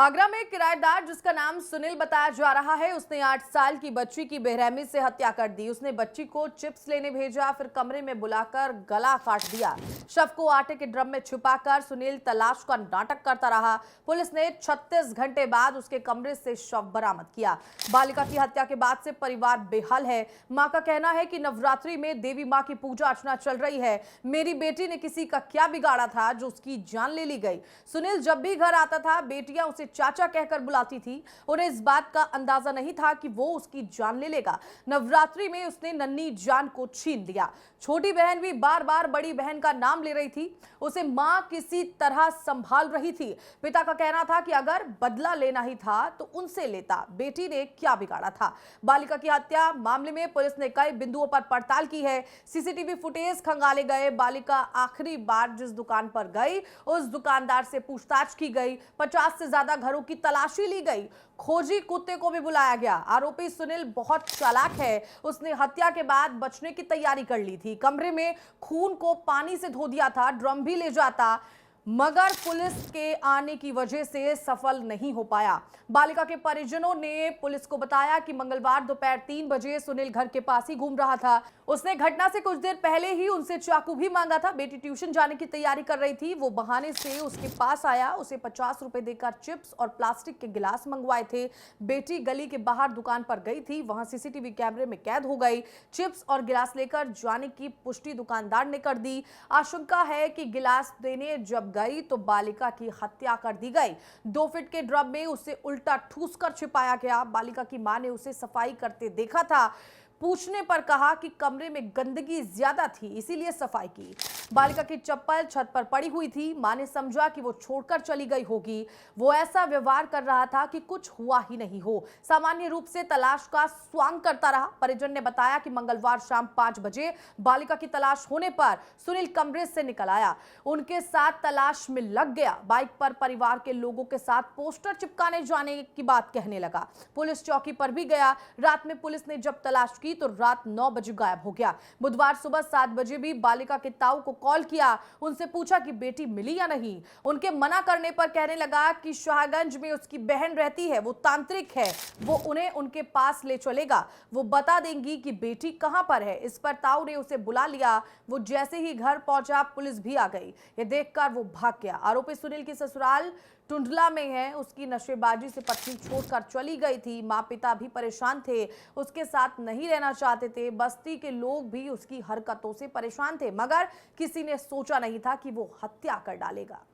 आगरा में किराएदार जिसका नाम सुनील बताया जा रहा है, उसने 8 साल की बच्ची की बेरहमी से हत्या कर दी। उसने बच्ची को चिप्स लेने भेजा, फिर कमरे में बुलाकर गला काट दिया। शव को आटे के ड्रम में छुपाकर सुनील तलाश का नाटक करता रहा। पुलिस ने 36 घंटे बाद उसके कमरे से शव बरामद किया। बालिका की हत्या के बाद से परिवार बेहाल है। मां का कहना है कि नवरात्रि में देवी मां की पूजा अर्चना चल रही है। मेरी बेटी ने किसी का क्या बिगाड़ा था जो उसकी जान ले ली गई। सुनील जब भी घर आता था, बेटियां उसे चाचा कहकर बुलाती थी। उन्हें इस बात का अंदाजा नहीं था कि वो उसकी जान ले लेगा। नवरात्रि में उसने नन्ही जान को छीन लिया। छोटी बहन भी बार बार बड़ी बहन का नाम ले रही थी। उसे मां किसी तरह संभाल रही थी। पिता का कहना था कि अगर बदला लेना ही था तो उनसे लेता, बेटी ने क्या बिगाड़ा था। बालिका की हत्या मामले में पुलिस ने कई बिंदुओं पर पड़ताल की है। सीसीटीवी फुटेज खंगाले गए। बालिका आखिरी बार जिस दुकान पर गई, उस दुकानदार से पूछताछ की गई। 50 से ज्यादा घरों की तलाशी ली गई। खोजी कुत्ते को भी बुलाया गया। आरोपी सुनील बहुत चालाक है। उसने हत्या के बाद बचने की तैयारी कर ली थी। कमरे में खून को पानी से धो दिया था, ड्रम भी ले जाता, मगर पुलिस के आने की वजह से सफल नहीं हो पाया। बालिका के परिजनों ने पुलिस को बताया कि मंगलवार दोपहर 3 बजे सुनील घर के पास ही घूम रहा था। उसने घटना से कुछ देर पहले ही उनसे चाकू भी मांगा था। बेटी ट्यूशन जाने की तैयारी कर रही थी। वो बहाने से उसके पास आया। उसे 50 रुपए देकर चिप्स और प्लास्टिक के गिलास मंगवाए थे। बेटी गली के बाहर दुकान पर गई थी, वहां सीसीटीवी कैमरे में कैद हो गई। चिप्स और गिलास लेकर जाने की पुष्टि दुकानदार ने कर दी। आशंका है कि गिलास देने जब गई तो बालिका की हत्या कर दी गई। 2 फीट के ड्रम में उसे उल्टा ठूस कर छिपाया गया। बालिका की मां ने उसे सफाई करते देखा था। पूछने पर कहा कि कमरे में गंदगी ज्यादा थी, इसीलिए सफाई की। बालिका की चप्पल छत पर पड़ी हुई थी। मां ने समझा कि वो छोड़कर चली गई होगी। वो ऐसा व्यवहार कर रहा था कि कुछ हुआ ही नहीं हो। सामान्य रूप से तलाश का स्वांग करता रहा। परिजन ने बताया कि मंगलवार शाम 5 बजे बालिका की तलाश होने पर सुनील कमरे से निकल आया, उनके साथ तलाश में लग गया। बाइक पर परिवार के लोगों के साथ पोस्टर चिपकाने जाने की बात कहने लगा। पुलिस चौकी पर भी गया। रात में पुलिस ने जब तलाश की तो रात 9 बजे गायब हो गया। बुधवार सुबह 7 बजे भी बालिका के ताऊ को कॉल किया। उनसे पूछा कि बेटी मिली या नहीं। उनके मना करने पर कहने लगा कि शाहगंज में उसकी बहन रहती है, वो तांत्रिक है, वो उन्हें उनके पास ले चलेगा, वो बता देंगी कि बेटी कहां पर है। इस पर ताऊ ने उसे बुला लिया। वो जैसे ही घर पहुंचा, पुलिस भी आ गई। ये देखकर वो भाग गया। आरोपी सुनील की ससुराल टुंडला में है। उसकी नशेबाजी से पत्नी छोड़कर चली गई थी। माँ पिता भी परेशान थे, उसके साथ नहीं रहना चाहते थे। बस्ती के लोग भी उसकी हरकतों से परेशान थे, मगर किसी ने सोचा नहीं था कि वो हत्या कर डालेगा।